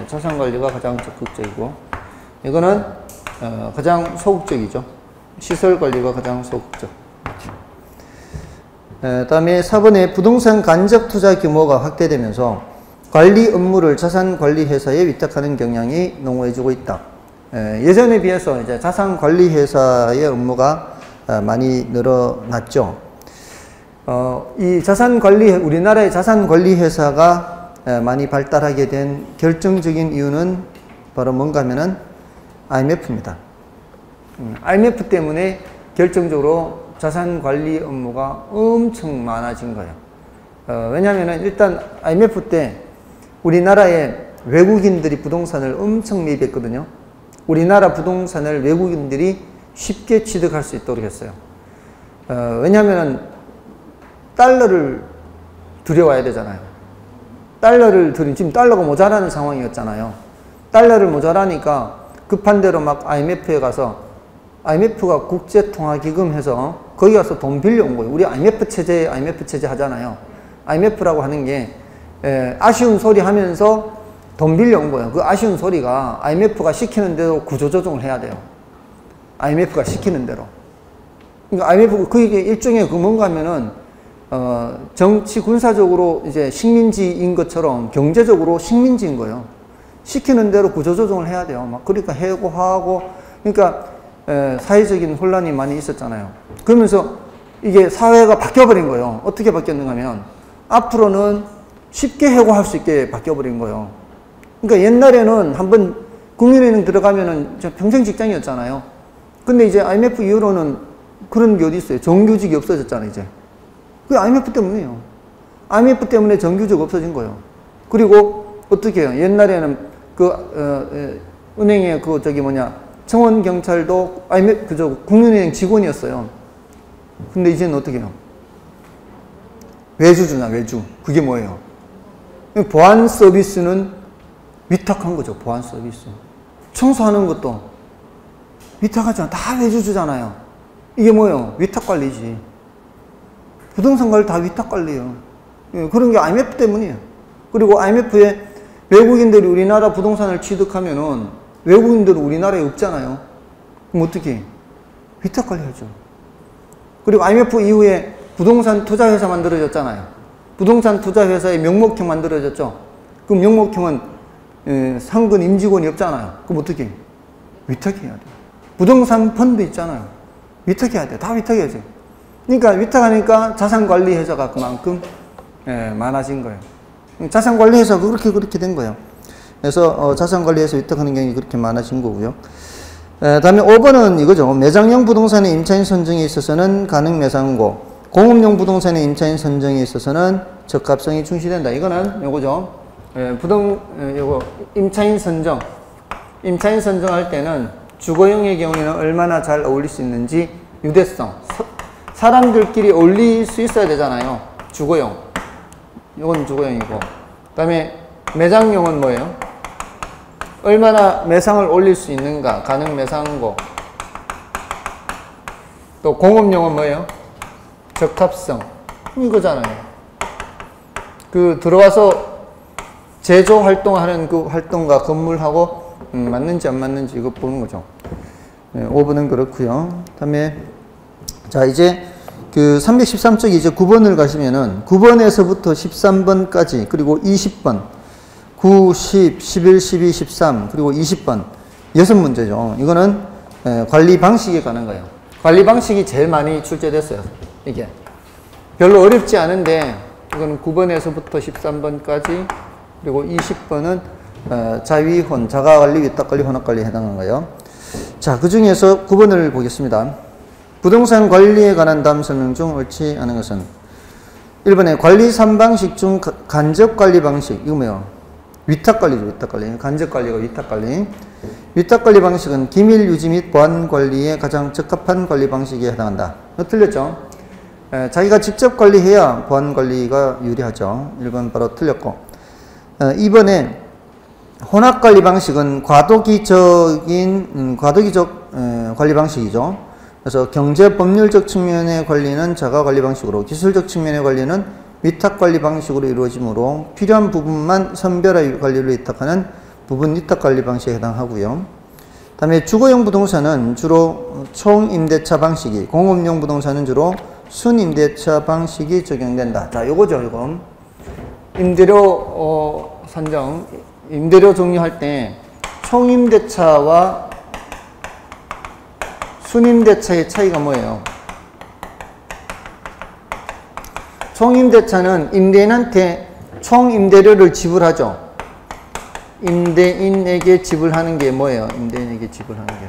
자산 관리가 가장 적극적이고 이거는 가장 소극적이죠. 시설 관리가 가장 소극적. 다음에 4번에 부동산 간접 투자 규모가 확대되면서 관리 업무를 자산 관리 회사에 위탁하는 경향이 농후해지고 있다. 예전에 비해서 이제 자산 관리 회사의 업무가 많이 늘어났죠. 이 자산 관리, 우리나라의 자산 관리 회사가 많이 발달하게 된 결정적인 이유는 바로 뭔가 하면은 IMF입니다. IMF 때문에 결정적으로 자산 관리 업무가 엄청 많아진 거예요. 왜냐하면 일단 IMF 때 우리나라에 외국인들이 부동산을 엄청 매입했거든요. 우리나라 부동산을 외국인들이 쉽게 취득할 수 있도록 했어요. 왜냐하면 달러를 들여와야 되잖아요. 지금 달러가 모자라는 상황이었잖아요. 달러를 모자라니까 급한 대로 막 IMF에 가서 IMF가 국제통화기금 해서 거기 가서 돈 빌려온 거예요. 우리 IMF 체제 하잖아요. IMF라고 하는 게 아쉬운 소리 하면서 돈 빌려온 거예요. 그 아쉬운 소리가 IMF가 시키는 대로 구조조정을 해야 돼요. IMF가 시키는 대로. 그러니까 IMF 그게 일종의 그 뭔가 하면은 정치 군사적으로 이제 식민지인 것처럼 경제적으로 식민지인 거예요. 시키는 대로 구조조정을 해야 돼요. 막 그러니까 해고하고 그러니까 사회적인 혼란이 많이 있었잖아요. 그러면서 이게 사회가 바뀌어버린 거예요. 어떻게 바뀌었는가 하면 앞으로는 쉽게 해고할 수 있게 바뀌어버린 거예요. 그러니까 옛날에는 한번 국민은행 들어가면은 평생 직장이었잖아요. 근데 이제 IMF 이후로는 그런 게 어디 있어요? 정규직이 없어졌잖아요, 이제. 그게 IMF 때문이에요. IMF 때문에 정규직 없어진 거예요. 그리고 어떻게 해요? 옛날에는 은행의 청원 경찰도 IMF 국민은행 직원이었어요. 근데 이제는 어떻게 해요? 외주주나 외주. 그게 뭐예요? 보안 서비스는 위탁한 거죠. 보안 서비스. 청소하는 것도 위탁하잖아. 다 외주주잖아요. 이게 뭐예요? 위탁 관리지. 부동산 관리 다 위탁 관리예요. 그런 게 IMF 때문이에요. 그리고 IMF에 외국인들이 우리나라 부동산을 취득하면은 외국인들은 우리나라에 없잖아요. 그럼 어떻게 해? 위탁 관리하죠. 그리고 IMF 이후에 부동산 투자회사 만들어졌잖아요. 부동산 투자회사의 명목형 만들어졌죠. 그럼 명목형은 상근 임직원이 없잖아요. 그럼 어떻게 해? 위탁해야 돼. 부동산 펀드 있잖아요. 위탁해야 돼. 다 위탁해야지. 그러니까 위탁하니까 자산관리회사가 그만큼 많아진 거예요. 자산관리회사가 그렇게 된 거예요. 그래서 자산관리회사 위탁하는 경우가 그렇게 많아진 거고요. 다음에 5번은 이거죠. 매장형 부동산의 임차인 선정에 있어서는 가능매상고, 공업용 부동산의 임차인 선정에 있어서는 적합성이 중시된다. 이거는 요거죠. 요거 임차인 선정할 때는 주거용의 경우에는 얼마나 잘 어울릴 수 있는지 유대성, 사람들끼리 어울릴 수 있어야 되잖아요. 주거용. 이건 주거용이고. 그 다음에 매장용은 뭐예요? 얼마나 매상을 올릴 수 있는가. 가능 매상고. 또 공업용은 뭐예요? 적합성. 이거잖아요. 들어와서 제조 활동하는 그 활동과 건물하고 맞는지 안 맞는지 이거 보는 거죠. 5번은 그렇고요. 다음에 자 이제 313쪽에 이제 9번을 가시면은 9번에서부터 13번까지 그리고 20번 9, 10, 11, 12, 13 그리고 20번 6문제죠. 이거는 관리 방식에 관한 거예요. 관리 방식이 제일 많이 출제됐어요. 이게 별로 어렵지 않은데 이거는 9번에서부터 13번까지 그리고 20번은 자위혼, 자가관리, 위탁관리, 혼합관리에 해당하는 거예요. 자, 그 중에서 9번을 보겠습니다. 부동산 관리에 관한 다음 설명 중 옳지 않은 것은 1번에 관리 3방식 중 간접관리 방식. 이거 뭐예요? 위탁관리죠. 위탁관리. 간접관리가 위탁관리. 위탁관리 방식은 기밀 유지 및 보안 관리에 가장 적합한 관리 방식에 해당한다. 틀렸죠? 자기가 직접 관리해야 보안 관리가 유리하죠. 1번 바로 틀렸고. 2번에 혼합관리 방식은 과도기적 관리 방식이죠. 그래서 경제 법률적 측면의 관리는 자가관리 방식으로, 기술적 측면의 관리는 위탁관리 방식으로 이루어지므로 필요한 부분만 선별화 관리를 위탁하는 부분 위탁관리 방식에 해당하고요. 다음에 주거용 부동산은 주로 총임대차 방식이, 공업용 부동산은 주로 순임대차 방식이 적용된다. 자, 요거죠, 요거. 임대료 산정, 임대료 정리할 때 총임대차와 순임대차의 차이가 뭐예요? 총임대차는 임대인한테 총임대료를 지불하죠. 임대인에게 지불하는 게 뭐예요? 임대인에게 지불하는 게.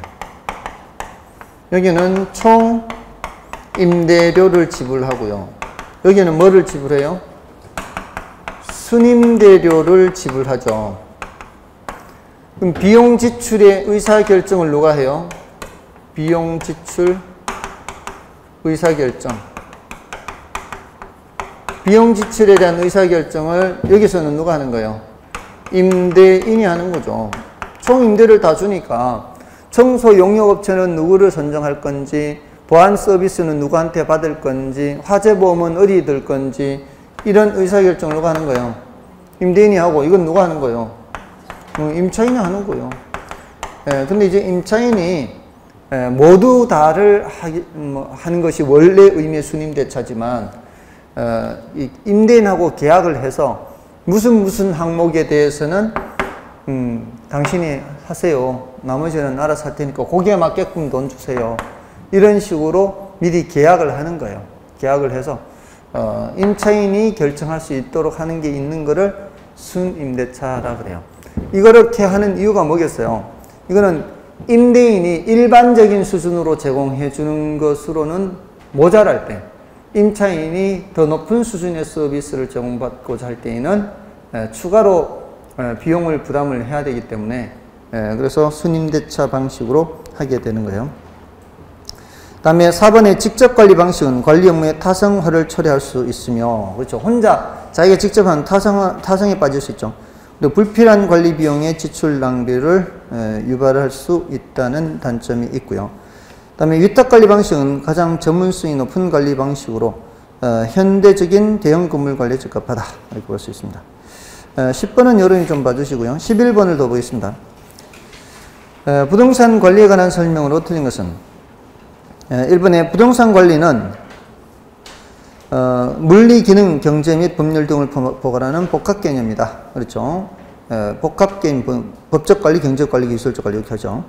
여기는 총임대료를 지불하고요. 여기는 뭐를 지불해요? 순임대료를 지불하죠. 그럼 비용 지출의 의사결정을 누가 해요? 비용 지출 의사결정. 비용 지출에 대한 의사결정을 여기서는 누가 하는 거예요? 임대인이 하는 거죠. 총 임대를 다 주니까 청소 용역업체는 누구를 선정할 건지, 보안 서비스는 누구한테 받을 건지, 화재보험은 어디 들 건지, 이런 의사결정을 누가 하는 거예요? 임대인이 하고, 이건 누가 하는 거예요? 임차인이 하는 거예요. 근데 이제 임차인이 모두 다를 하는 것이 원래 의미의 순임대차지만, 임대인하고 계약을 해서 무슨 항목에 대해서는 당신이 하세요. 나머지는 알아서 할 테니까 거기에 맞게끔 돈 주세요. 이런 식으로 미리 계약을 하는 거예요. 계약을 해서 임차인이 결정할 수 있도록 하는 게 있는 거를 순임대차라 그래요. 이렇게 하는 이유가 뭐겠어요? 이거는 임대인이 일반적인 수준으로 제공해 주는 것으로는 모자랄 때, 임차인이 더 높은 수준의 서비스를 제공받고자 할 때에는 추가로 비용을 부담을 해야 되기 때문에, 그래서 순임대차 방식으로 하게 되는 거예요. 다음에 4번의 직접관리 방식은 관리 업무의 타성화를 초래할 수 있으며, 그렇죠. 혼자 자기가 직접 한 타성에 빠질 수 있죠. 그리고 불필요한 관리 비용의 지출 낭비를 유발할 수 있다는 단점이 있고요. 다음에 위탁관리 방식은 가장 전문성이 높은 관리 방식으로 현대적인 대형 건물 관리에 적합하다 이렇게 볼 수 있습니다. 10번은 여러분이 좀 봐주시고요. 11번을 더 보겠습니다. 부동산 관리에 관한 설명으로 틀린 것은 1번에 부동산 관리는 물리, 기능, 경제 및 법률 등을 포괄하는 복합 개념이다. 그렇죠. 복합 개념, 법적 관리, 경제적 관리, 기술적 관리 이렇게 하죠.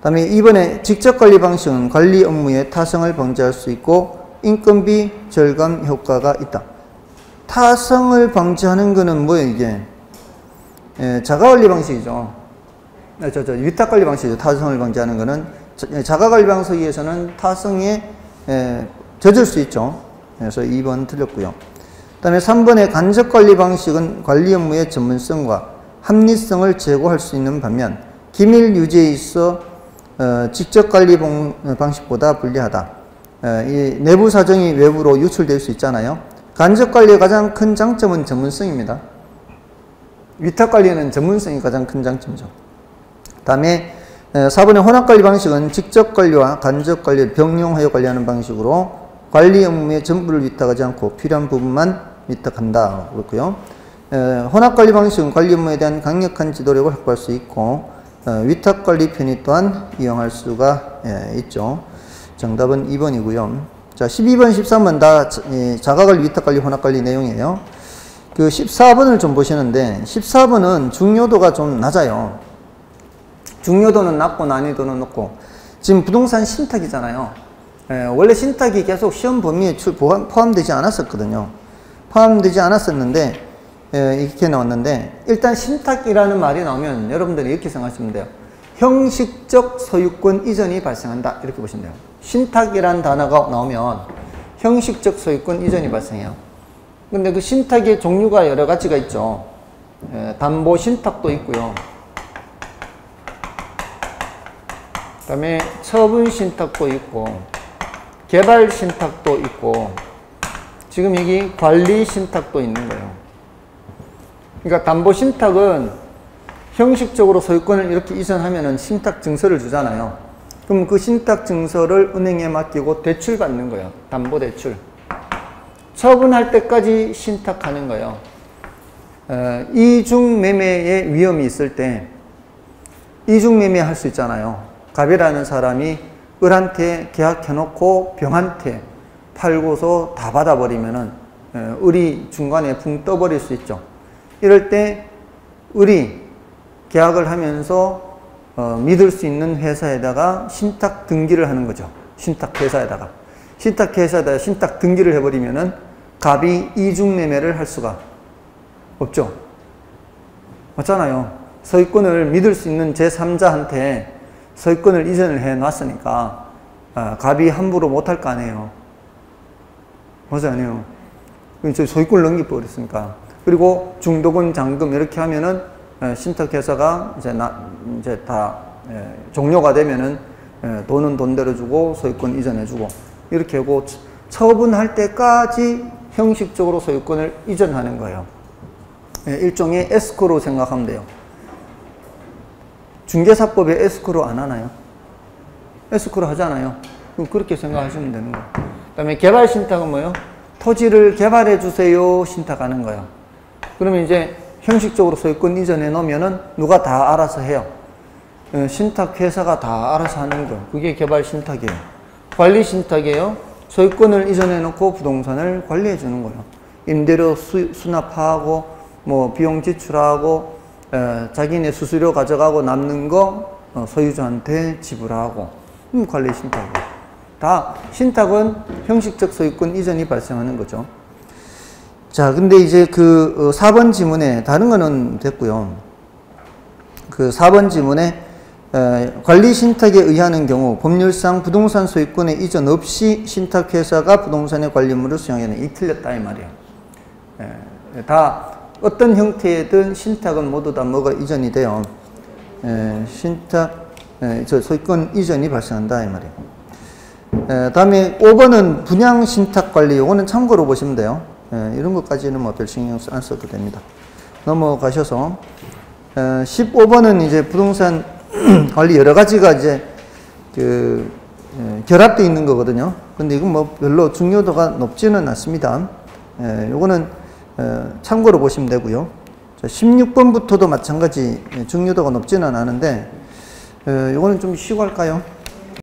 다음에 2번에 직접 관리 방식은 관리 업무의 타성을 방지할 수 있고 인건비 절감 효과가 있다. 타성을 방지하는 거는 뭐예요, 이게? 자가관리 방식이죠. 위탁관리 방식이죠. 타성을 방지하는 거는 자가관리 방식에서는 타성에 젖을 수 있죠. 그래서 2번 틀렸고요. 그 다음에 3번의 간접관리 방식은 관리 업무의 전문성과 합리성을 제고할 수 있는 반면 기밀 유지에 있어 직접관리 방식보다 불리하다. 이 내부 사정이 외부로 유출될 수 있잖아요. 간접관리의 가장 큰 장점은 전문성입니다. 위탁관리는 전문성이 가장 큰 장점이죠. 다음에 4번의 혼합관리 방식은 직접관리와 간접관리를 병용하여 관리하는 방식으로 관리 업무의 전부를 위탁하지 않고 필요한 부분만 위탁한다. 그렇고요. 혼합관리 방식은 관리 업무에 대한 강력한 지도력을 확보할 수 있고 위탁관리 편의 또한 이용할 수가 있죠. 정답은 2번이고요. 자, 12번, 13번 다 자가관리, 위탁관리, 혼합관리 내용이에요. 그 14번을 좀 보시는데 14번은 중요도가 좀 낮아요. 중요도는 낮고 난이도는 높고, 지금 부동산 신탁이잖아요. 원래 신탁이 계속 시험 범위에 포함되지 않았었거든요. 포함되지 않았었는데 이렇게 나왔는데, 일단 신탁이라는 말이 나오면 여러분들이 이렇게 생각하시면 돼요. 형식적 소유권 이전이 발생한다 이렇게 보시면 돼요. 신탁이라는 단어가 나오면 형식적 소유권 이전이 발생해요. 근데 그 신탁의 종류가 여러 가지가 있죠. 담보 신탁도 있고요. 그 다음에 처분 신탁도 있고, 개발 신탁도 있고, 지금 여기 관리 신탁도 있는 거예요. 그러니까 담보 신탁은 형식적으로 소유권을 이렇게 이전하면은 신탁 증서를 주잖아요. 그럼 그 신탁 증서를 은행에 맡기고 대출 받는 거예요. 담보 대출. 처분할 때까지 신탁하는 거예요. 이중매매의 위험이 있을 때 이중매매 할 수 있잖아요. 갑이라는 사람이 을한테 계약해놓고 병한테 팔고서 다 받아버리면은 을이 중간에 붕 떠버릴 수 있죠. 이럴 때 을이 계약을 하면서 믿을 수 있는 회사에다가 신탁 등기를 하는 거죠. 신탁회사에다가. 신탁회사에다가 신탁 등기를 해버리면은 갑이 이중매매를 할 수가 없죠. 맞잖아요. 소유권을 믿을 수 있는 제3자한테 소유권을 이전을 해 놨으니까 갑이 함부로 못할 거 아니에요. 맞아, 아니에요. 소유권을 넘겨버렸으니까. 그리고 중도금, 잔금 이렇게 하면은 신탁회사가 이제 다 종료가 되면은 돈은 돈대로 주고 소유권 이전해주고 이렇게 하고 처분할 때까지 형식적으로 소유권을 이전하는 거예요. 일종의 에스코로 생각하면 돼요. 중개사법에 에스코로 안 하나요? 에스코로 하잖아요. 그렇게 생각하시면 되는 거예요. 그 다음에 개발 신탁은 뭐예요? 토지를 개발해 주세요 신탁하는 거예요. 그러면 이제 형식적으로 소유권 이전해 놓으면은 누가 다 알아서 해요. 신탁 회사가 다 알아서 하는 거. 그게 개발 신탁이에요. 관리 신탁이에요. 소유권을 이전해 놓고 부동산을 관리해 주는 거예요. 임대료 수납하고 뭐 비용 지출하고 자기네 수수료 가져가고 남는 거 소유주한테 지불하고 관리 신탁이에요. 다 신탁은 형식적 소유권 이전이 발생하는 거죠. 자, 근데 이제 그 4번 지문에 다른 거는 됐고요. 그 4번 지문에 관리 신탁에 의하는 경우 법률상 부동산 소유권의 이전 없이 신탁회사가 부동산의 관리물을 수행하는 이 틀렸다 이 말이에요. 다 어떤 형태든 신탁은 모두 다 뭐가 이전이 돼요. 소유권 이전이 발생한다 이 말이에요. 다음에 5번은 분양 신탁 관리. 요거는 참고로 보시면 돼요. 이런 것까지는 뭐 별 신경 안 써도 됩니다. 넘어가셔서 15번은 이제 부동산 관리 여러 가지가 이제 결합되어 있는 거거든요. 근데 이건 뭐 별로 중요도가 높지는 않습니다. 요거는 참고로 보시면 되고요. 16번부터도 마찬가지 중요도가 높지는 않은데 요거는 좀 쉬고 할까요?